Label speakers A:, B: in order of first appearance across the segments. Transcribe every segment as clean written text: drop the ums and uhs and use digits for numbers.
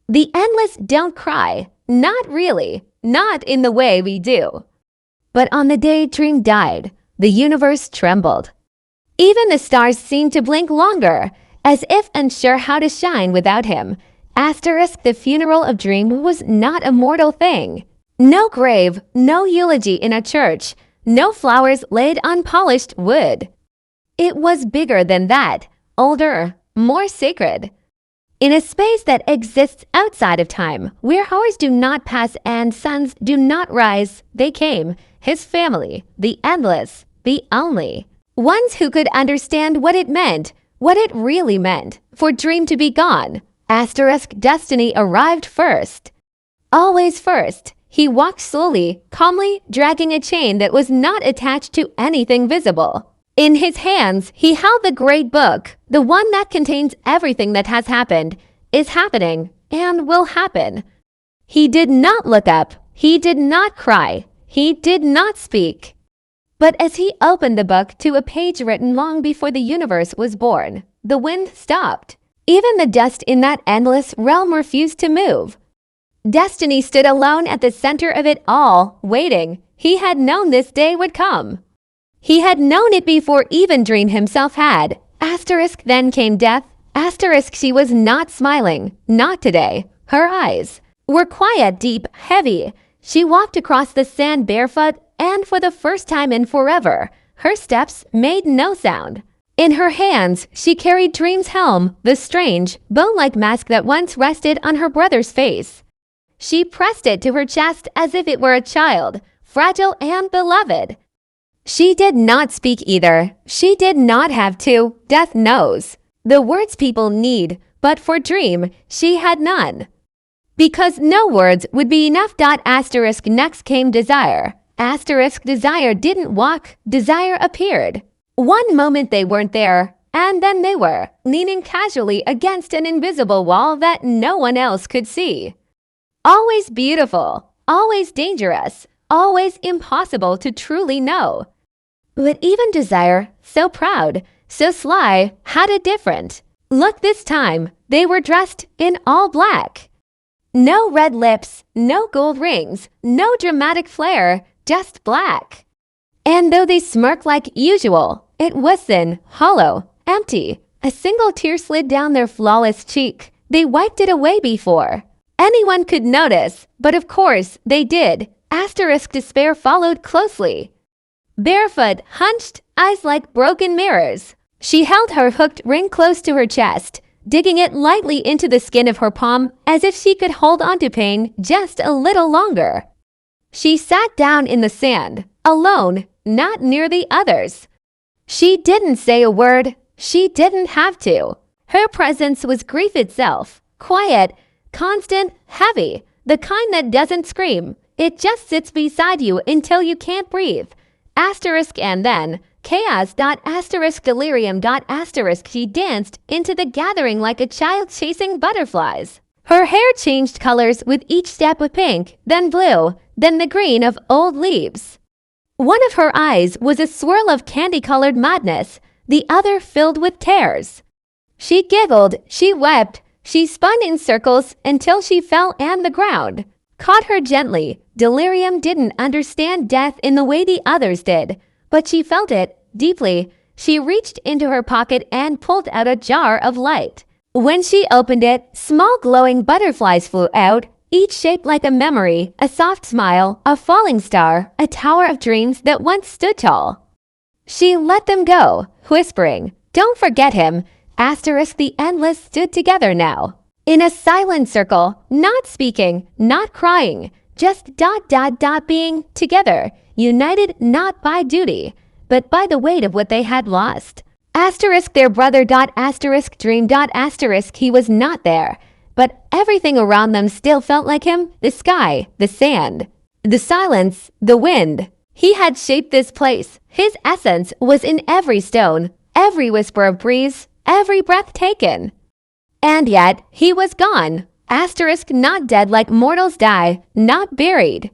A: The endless don't cry. Not really. Not in the way we do. But on the day Dream died, the universe trembled. Even the stars seemed to blink longer, as if unsure how to shine without him. Asterisk, the funeral of Dream was not a mortal thing. No grave, no eulogy in a church, no flowers laid on polished wood. It was bigger than that, older, more sacred. In a space that exists outside of time, where hours do not pass and suns do not rise, they came, his family, the endless, the only. Ones who could understand what it meant, what it really meant, for Dream to be gone. Asterisk, destiny arrived first. Always first. He walked slowly, calmly, dragging a chain that was not attached to anything visible. In his hands, he held the great book, the one that contains everything that has happened, is happening, and will happen. He did not look up. He did not cry. He did not speak. But as he opened the book to a page written long before the universe was born, the wind stopped. Even the dust in that endless realm refused to move. Destiny stood alone at the center of it all, waiting. He had known this day would come. He had known it before even Dream himself had. Asterisk, then came death. Asterisk, she was not smiling. Not today. Her eyes were quiet, deep, heavy. She walked across the sand barefoot, and for the first time in forever, her steps made no sound. In her hands, she carried Dream's helm, the strange, bone-like mask that once rested on her brother's face. She pressed it to her chest as if it were a child, fragile and beloved. She did not speak either. She did not have to. Death knows. The words people need, but for Dream, she had none. Because no words would be enough. Asterisk, next came desire. Asterisk, desire didn't walk. Desire appeared. One moment they weren't there, and then they were, leaning casually against an invisible wall that no one else could see. Always beautiful, always dangerous, always impossible to truly know. But even desire, so proud, so sly, had a different look this time. They were dressed in all black. No red lips, no gold rings, no dramatic flair, just black. And though they smirked like usual, it was thin, hollow, empty. A single tear slid down their flawless cheek. They wiped it away before anyone could notice, but of course they did. Asterisk, despair followed closely. Barefoot, hunched, eyes like broken mirrors. She held her hooked ring close to her chest, digging it lightly into the skin of her palm as if she could hold on to pain just a little longer. She sat down in the sand, alone, not near the others. She didn't say a word. She didn't have to. Her presence was grief itself, quiet, constant, heavy, the kind that doesn't scream. It just sits beside you until you can't breathe. Asterisk, and then chaos. Asterisk, delirium. Asterisk, she danced into the gathering like a child chasing butterflies. Her hair changed colors with each step of pink, then blue, then the green of old leaves. One of her eyes was a swirl of candy-colored madness, the other filled with tears. She giggled, she wept, she spun in circles until she fell on the ground. Caught her gently. Delirium didn't understand death in the way the others did, but she felt it deeply. She reached into her pocket and pulled out a jar of light. When she opened it, small glowing butterflies flew out, each shaped like a memory, a soft smile, a falling star, a tower of dreams that once stood tall. She let them go, whispering, "Don't forget him." Asterisk, the endless stood together now. In a silent circle, not speaking, not crying, just being together, united not by duty, but by the weight of what they had lost. Asterisk, their brother. Asterisk, Dream. Asterisk, he was not there, but everything around them still felt like him, the sky, the sand, the silence, the wind. He had shaped this place. His essence was in every stone, every whisper of breeze, every breath taken. And yet, he was gone. Asterisk, not dead like mortals die, not buried,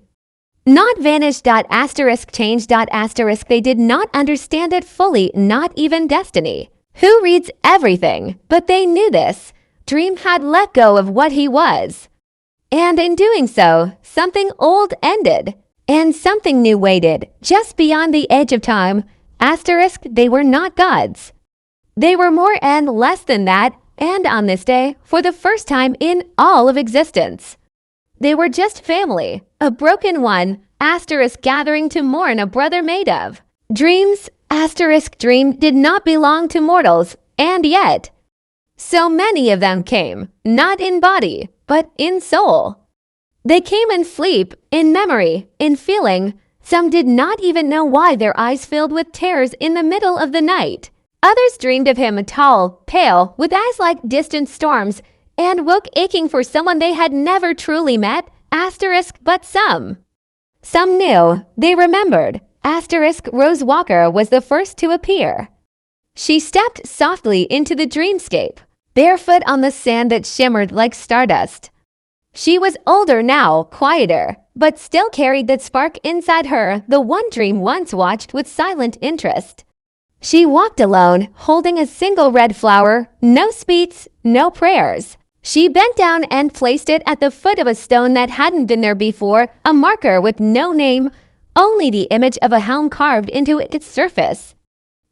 A: not vanished. Asterisk, changed. Asterisk, they did not understand it fully, not even destiny, who reads everything. But they knew this. Dream had let go of what he was. And in doing so, something old ended, and something new waited, just beyond the edge of time. Asterisk, they were not gods. They were more and less than that, and on this day, for the first time in all of existence. They were just family, a broken one, asterisk gathering to mourn a brother made of. Dreams, asterisk dream, did not belong to mortals, and yet, so many of them came, not in body, but in soul. They came in sleep, in memory, in feeling. Some did not even know why their eyes filled with tears in the middle of the night. Others dreamed of him tall, pale, with eyes like distant storms, and woke aching for someone they had never truly met, asterisk, but some. Some knew, they remembered, asterisk, Rose Walker was the first to appear. She stepped softly into the dreamscape, barefoot on the sand that shimmered like stardust. She was older now, quieter, but still carried that spark inside her the one Dream once watched with silent interest. She walked alone, holding a single red flower, no speech, no prayers. She bent down and placed it at the foot of a stone that hadn't been there before, a marker with no name, only the image of a helm carved into its surface.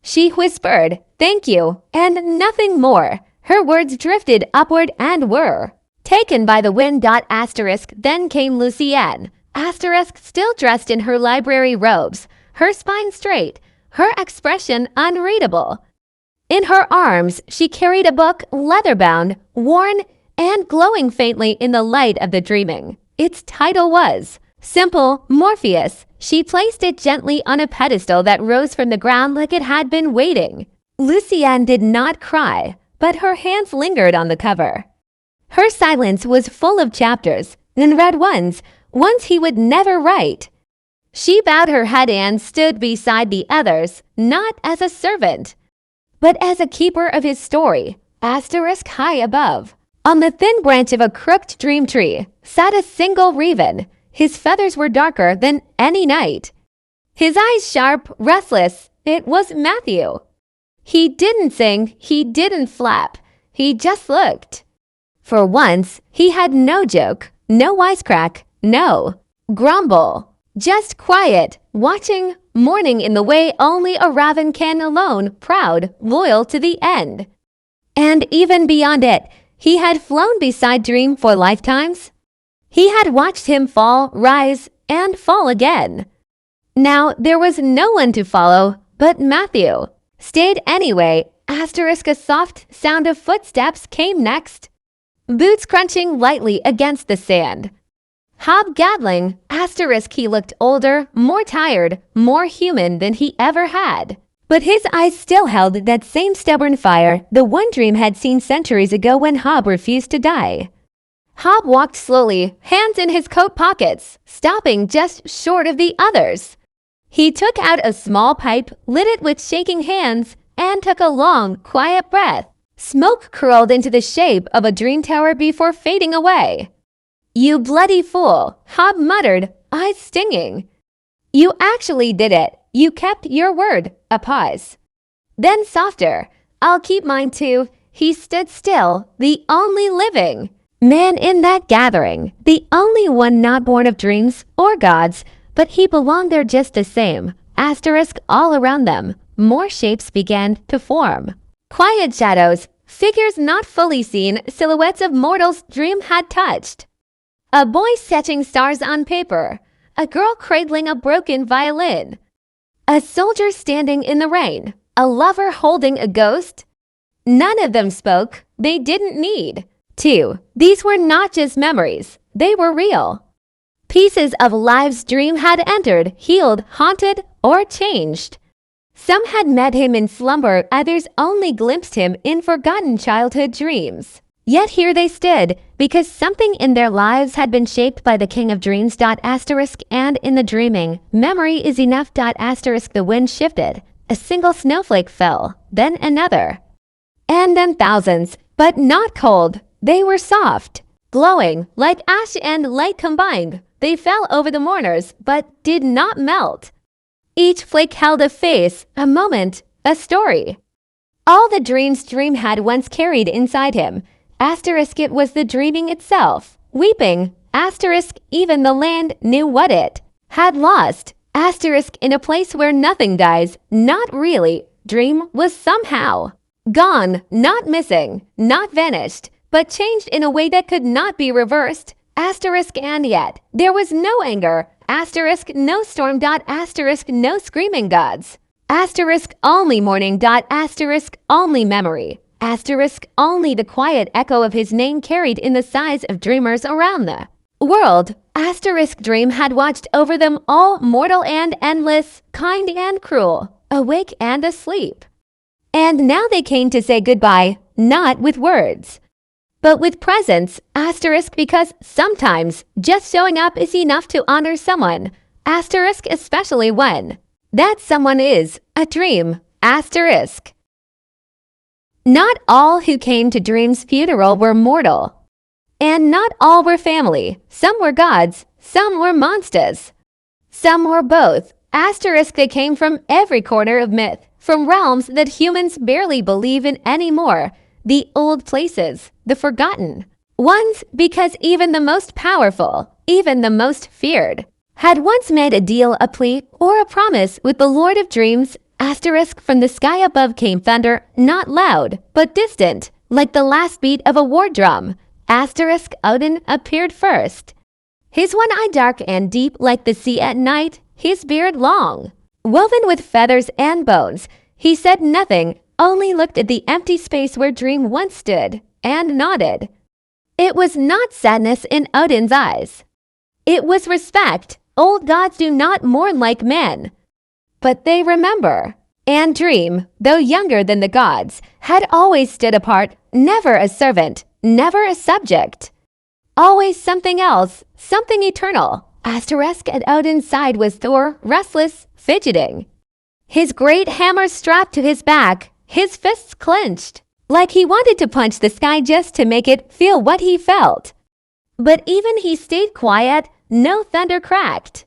A: She whispered, "Thank you," and nothing more. Her words drifted upward and were taken by the wind. Asterisk, then came Lucienne, asterisk, still dressed in her library robes, her spine straight, her expression unreadable. In her arms, she carried a book, leather-bound, worn, and glowing faintly in the light of the dreaming. Its title was Simple Morpheus. She placed it gently on a pedestal that rose from the ground like it had been waiting. Lucienne did not cry, but her hands lingered on the cover. Her silence was full of chapters, and red ones he would never write. She bowed her head and stood beside the others, not as a servant, but as a keeper of his story, asterisk high above. On the thin branch of a crooked dream tree sat a single raven. His feathers were darker than any night. His eyes sharp, restless. It was Matthew. He didn't sing, he didn't flap. He just looked. For once, he had no joke, no wisecrack, no grumble. Just quiet, watching, mourning in the way only a raven can alone, proud, loyal to the end. And even beyond it, he had flown beside Dream for lifetimes. He had watched him fall, rise, and fall again. Now there was no one to follow, but Matthew stayed anyway, asterisk, a soft sound of footsteps came next. Boots crunching lightly against the sand. Hobgaddling, asterisk, he looked older, more tired, more human than he ever had. But his eyes still held that same stubborn fire, the one Dream had seen centuries ago when Hob refused to die. Hob walked slowly, hands in his coat pockets, stopping just short of the others. He took out a small pipe, lit it with shaking hands, and took a long, quiet breath. Smoke curled into the shape of a dream tower before fading away. "You bloody fool," Hob muttered, eyes stinging. "You actually did it. You kept your word." A pause. Then softer, "I'll keep mine too." He stood still, the only living man in that gathering, the only one not born of dreams or gods, but he belonged there just the same. Asterisk all around them, more shapes began to form. Quiet shadows, figures not fully seen, silhouettes of mortals Dream had touched. A boy sketching stars on paper, a girl cradling a broken violin, a soldier standing in the rain, a lover holding a ghost. None of them spoke. They didn't need to. These were not just memories. They were real. Pieces of lives Dream had entered, healed, haunted, or changed. Some had met him in slumber, others only glimpsed him in forgotten childhood dreams. Yet here they stood, because something in their lives had been shaped by the King of Dreams. Asterisk, and in the dreaming, memory is enough. Asterisk, the wind shifted. A single snowflake fell, then another. And then thousands, but not cold. They were soft, glowing, like ash and light combined. They fell over the mourners, but did not melt. Each flake held a face, a moment, a story. All the dreams Dream had once carried inside him, Asterisk it was the dreaming itself, weeping, asterisk even the land knew what it had lost, asterisk in a place where nothing dies, not really, dream was somehow gone, not missing, not vanished, but changed in a way that could not be reversed, asterisk and yet, there was no anger, asterisk no storm dot asterisk no screaming gods, asterisk only mourning dot asterisk only memory, asterisk only the quiet echo of his name carried in the sighs of dreamers around the world, asterisk dream had watched over them all, mortal and endless, kind and cruel, awake and asleep. And now they came to say goodbye, not with words, but with presence, asterisk because sometimes just showing up is enough to honor someone, asterisk especially when that someone is a dream, asterisk. Not all who came to Dream's funeral were mortal, and not all were family. Some were gods, some were monsters, some were both, asterisk they came from every corner of myth, from realms that humans barely believe in anymore, the old places, the forgotten ones, because even the most powerful, even the most feared, had once made a deal, a plea, or a promise with the Lord of Dreams, asterisk from the sky above came thunder, not loud, but distant, like the last beat of a war drum, asterisk Odin appeared first. His one eye dark and deep like the sea at night, his beard long, woven with feathers and bones. He said nothing, only looked at the empty space where Dream once stood, and nodded. It was not sadness in Odin's eyes. It was respect. Old gods do not mourn like men, but they remember. And Dream, though younger than the gods, had always stood apart, never a servant, never a subject. Always something else, something eternal. Asterisk at Odin's side was Thor, restless, fidgeting. His great hammer strapped to his back, his fists clenched, like he wanted to punch the sky just to make it feel what he felt. But even he stayed quiet, no thunder cracked.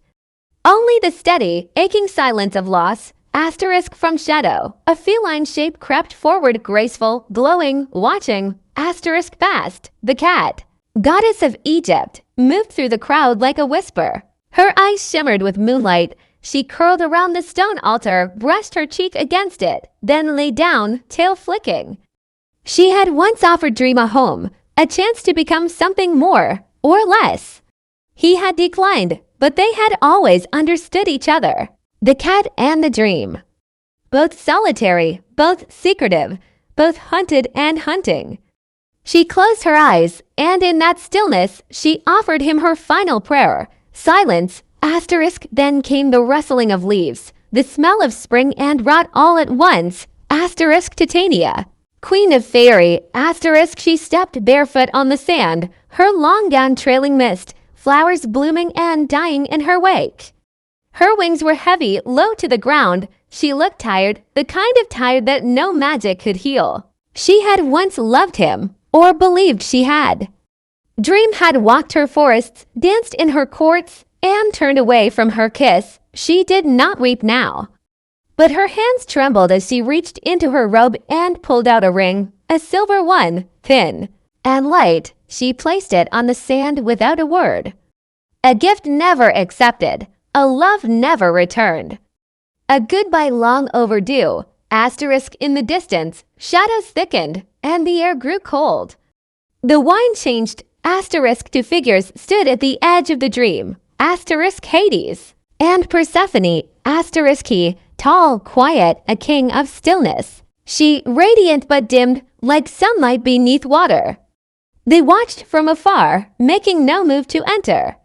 A: Only the steady, aching silence of loss, asterisk from shadow. A feline shape crept forward, graceful, glowing, watching, asterisk past. The cat, goddess of Egypt, moved through the crowd like a whisper. Her eyes shimmered with moonlight. She curled around the stone altar, brushed her cheek against it, then lay down, tail flicking. She had once offered Dream a home, a chance to become something more, or less. He had declined, but they had always understood each other. The cat and the dream. Both solitary, both secretive, both hunted and hunting. She closed her eyes, and in that stillness, she offered him her final prayer. Silence, asterisk, then came the rustling of leaves, the smell of spring and rot all at once, asterisk Titania. Queen of Fairy, asterisk she stepped barefoot on the sand, her long gown trailing mist, flowers blooming and dying in her wake. Her wings were heavy, low to the ground. She looked tired, the kind of tired that no magic could heal. She had once loved him, or believed she had. Dream had walked her forests, danced in her courts, and turned away from her kiss. She did not weep now. But her hands trembled as she reached into her robe and pulled out a ring, a silver one, thin and light. She placed it on the sand without a word. A gift never accepted, a love never returned. A goodbye long overdue, asterisk in the distance, shadows thickened, and the air grew cold. The wine changed, asterisk to figures stood at the edge of the dream, asterisk Hades, and Persephone, asterisk he, tall, quiet, a king of stillness. She, radiant but dimmed, like sunlight beneath water. They watched from afar, making no move to enter.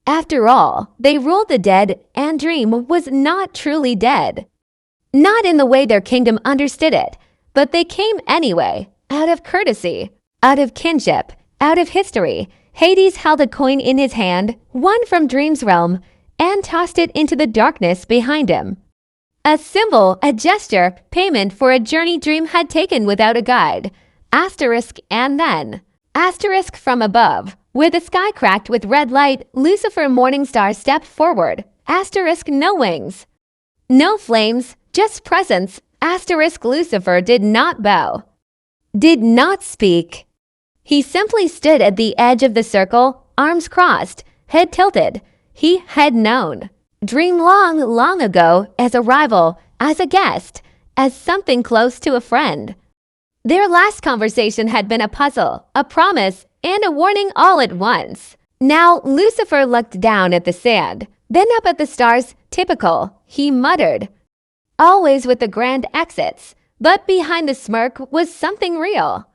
A: After all, they ruled the dead, and Dream was not truly dead. Not in the way their kingdom understood it, but they came anyway, out of courtesy, out of kinship, out of history. Hades held a coin in his hand, one from Dream's realm, and tossed it into the darkness behind him. A symbol, a gesture, payment for a journey Dream had taken without a guide. Asterisk and then, asterisk from above, where the sky cracked with red light, Lucifer Morningstar stepped forward. Asterisk no wings, no flames, just presence. Asterisk Lucifer did not bow, did not speak. He simply stood at the edge of the circle, arms crossed, head tilted. He had known. Dream long, long ago, as a rival, as a guest, as something close to a friend. Their last conversation had been a puzzle, a promise, and a warning all at once. Now Lucifer looked down at the sand, then up at the stars. Typical, he muttered. Always with the grand exits, but behind the smirk was something real.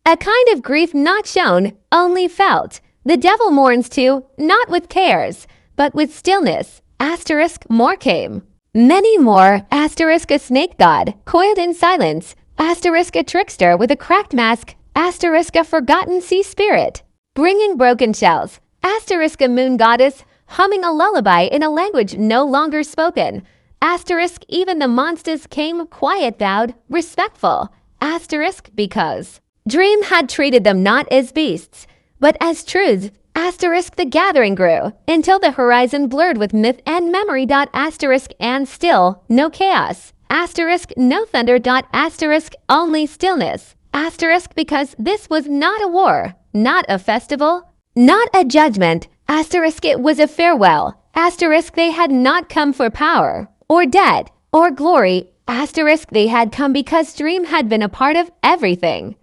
A: A kind of grief not shown, only felt. The devil mourns too, not with cares, but with stillness. Asterisk more came. Many more. Asterisk a snake god, coiled in silence. Asterisk a trickster with a cracked mask. Asterisk a forgotten sea spirit, bringing broken shells. Asterisk a moon goddess, humming a lullaby in a language no longer spoken. Asterisk even the monsters came quiet, bowed, respectful. Asterisk because Dream had treated them not as beasts, but as truths. Asterisk the gathering grew, until the horizon blurred with myth and memory. Asterisk and still, no chaos. Asterisk no thunder. Asterisk only stillness. Asterisk because this was not a war, not a festival, not a judgment. Asterisk it was a farewell. Asterisk they had not come for power, or debt, or glory. Asterisk they had come because Dream had been a part of everything.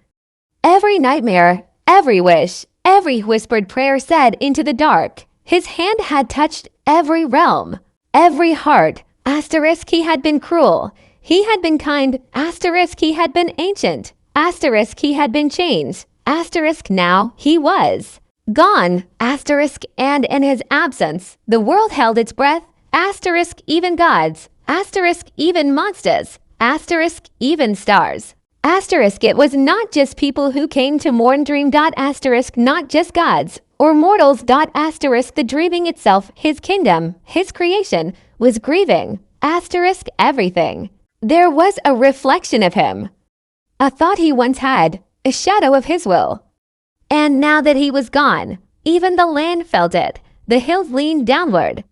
A: Every nightmare, every wish, every whispered prayer said into the dark. His hand had touched every realm, every heart. Asterisk he had been cruel, he had been kind. Asterisk he had been ancient. Asterisk he had been changed. Asterisk now he was gone. Asterisk and in his absence, the world held its breath. Asterisk even gods. Asterisk even monsters. Asterisk even stars. Asterisk it was not just people who came to mourn Dream. Asterisk not just gods or mortals. Asterisk the dreaming itself, his kingdom, his creation, was grieving. Asterisk everything. There was a reflection of him, a thought he once had, a shadow of his will. And now that he was gone, even the land felt it. The hills leaned downward.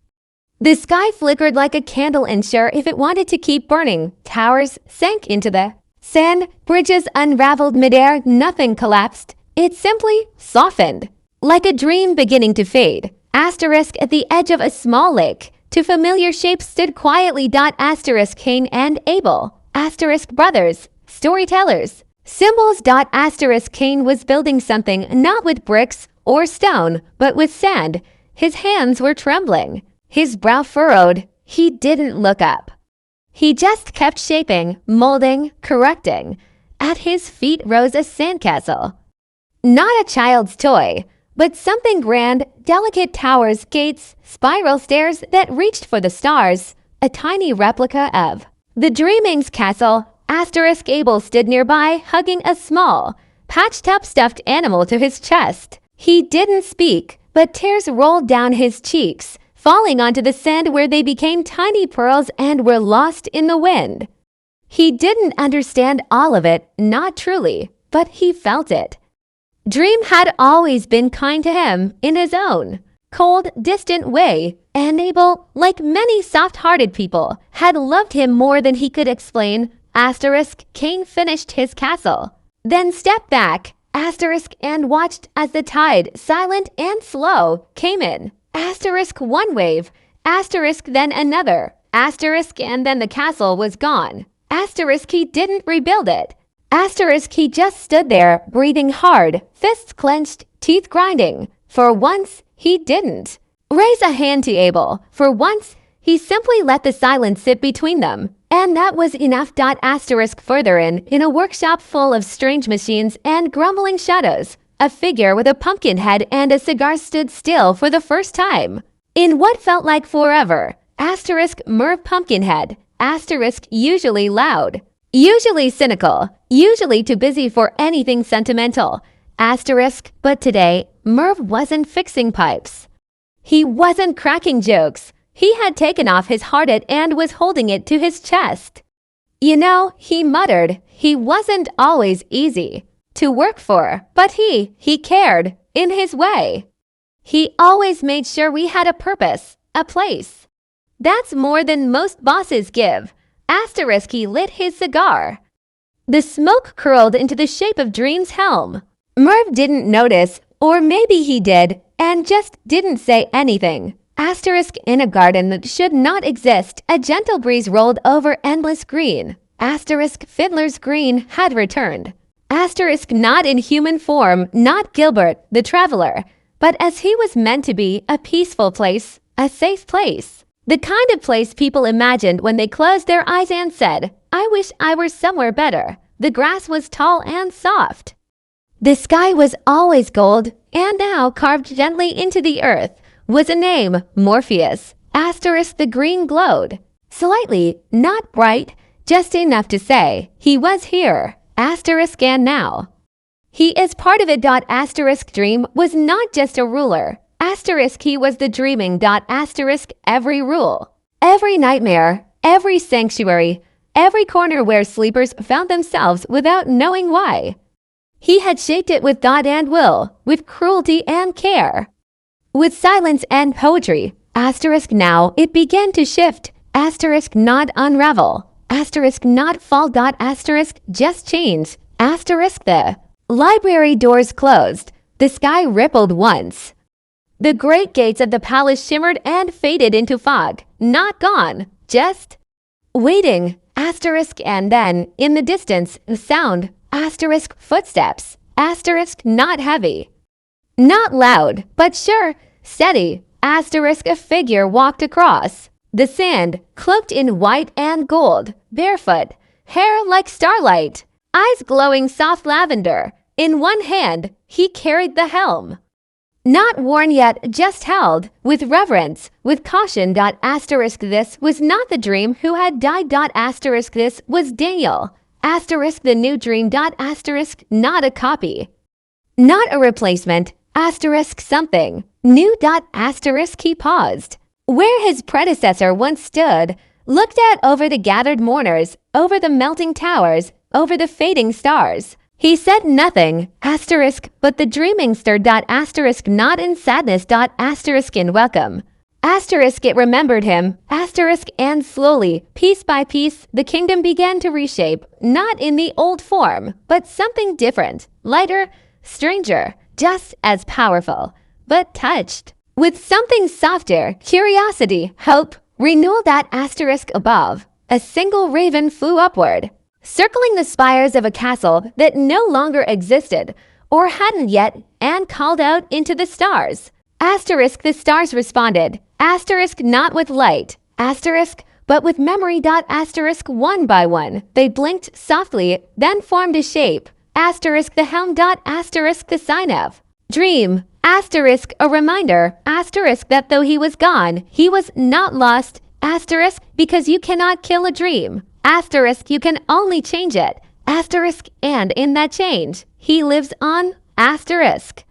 A: The sky flickered like a candle, unsure if it wanted to keep burning. Towers sank into the sand, bridges unraveled midair. Nothing collapsed. It simply softened, like a dream beginning to fade. Asterisk at the edge of a small lake, two familiar shapes stood quietly. Asterisk Cain and Abel. Asterisk brothers, storytellers, symbols. Asterisk Cain was building something not with bricks or stone, but with sand. His hands were trembling, his brow furrowed. He didn't look up. He just kept shaping, molding, correcting. At his feet rose a sandcastle. Not a child's toy, but something grand, delicate towers, gates, spiral stairs that reached for the stars. A tiny replica of the Dreaming's castle. Asterisk Abel stood nearby, hugging a small, patched-up stuffed animal to his chest. He didn't speak, but tears rolled down his cheeks, falling onto the sand where they became tiny pearls and were lost in the wind. He didn't understand all of it, not truly, but he felt it. Dream had always been kind to him in his own cold, distant way, and Abel, like many soft-hearted people, had loved him more than he could explain. Asterisk Cain finished his castle, then stepped back, asterisk, and watched as the tide, silent and slow, came in. Asterisk one wave, asterisk then another, asterisk and then the castle was gone. Asterisk he didn't rebuild it. Asterisk he just stood there, breathing hard, fists clenched, teeth grinding. For once, he didn't raise a hand to Abel. For once, he simply let the silence sit between them. And that was enough. Asterisk further in a workshop full of strange machines and grumbling shadows, a figure with a pumpkin head and a cigar stood still for the first time. In what felt like forever. Asterisk Merv Pumpkinhead. Asterisk usually loud, usually cynical, usually too busy for anything sentimental. Asterisk, but today, Merv wasn't fixing pipes. He wasn't cracking jokes. He had taken off his hearted and was holding it to his chest. You know, he muttered, he wasn't always easy to work for, but he cared in his way. He always made sure we had a purpose, a place. That's more than most bosses give. Asterisk he lit his cigar. The smoke curled into the shape of Dream's helm. Merv didn't notice, or maybe he did, and just didn't say anything. Asterisk in a garden that should not exist, a gentle breeze rolled over endless green. Asterisk Fiddler's Green had returned. Asterisk not in human form, not Gilbert, the traveler, but as he was meant to be, a peaceful place, a safe place. The kind of place people imagined when they closed their eyes and said, "I wish I were somewhere better." The grass was tall and soft. The sky was always gold, and now carved gently into the earth was a name, Morpheus. Asterisk the green glowed. Slightly, not bright, just enough to say, he was here. Asterisk and now. He is part of it. Asterisk dream was not just a ruler. Asterisk he was the dreaming. Asterisk every rule. Every nightmare, every sanctuary, every corner where sleepers found themselves without knowing why. He had shaped it with thought and will, with cruelty and care, with silence and poetry. Asterisk now it began to shift. Asterisk not unravel. Asterisk not fall. Asterisk just change. Asterisk the library doors closed. The sky rippled once. The great gates of the palace shimmered and faded into fog. Not gone, just waiting. Asterisk and then, in the distance, the sound. Asterisk footsteps. Asterisk not heavy. Not loud, but sure, steady. Asterisk a figure walked across the sand, cloaked in white and gold, barefoot, hair like starlight, eyes glowing soft lavender. In one hand, he carried the helm. Not worn yet, just held, with reverence, with caution. Asterisk this was not the dream who had died. Asterisk this was Daniel. Asterisk the new dream. Asterisk not a copy. Not a replacement. Asterisk something new. Asterisk he paused. Where his predecessor once stood, looked out over the gathered mourners, over the melting towers, over the fading stars. He said nothing, asterisk, but the dreaming stirred. Asterisk not in sadness. Asterisk in welcome. Asterisk it remembered him. Asterisk and slowly, piece by piece, the kingdom began to reshape, not in the old form, but something different, lighter, stranger, just as powerful, but touched with something softer, curiosity, hope, renewal. Asterisk above, a single raven flew upward, circling the spires of a castle that no longer existed or hadn't yet, and called out into the stars. Asterisk the stars responded. Asterisk not with light. Asterisk but with memory. Asterisk one by one. They blinked softly, then formed a shape. Asterisk the helm. Asterisk the sign of dream. Asterisk a reminder. Asterisk that though he was gone, he was not lost. Asterisk because you cannot kill a dream. Asterisk you can only change it. Asterisk and in that change, he lives on. Asterisk.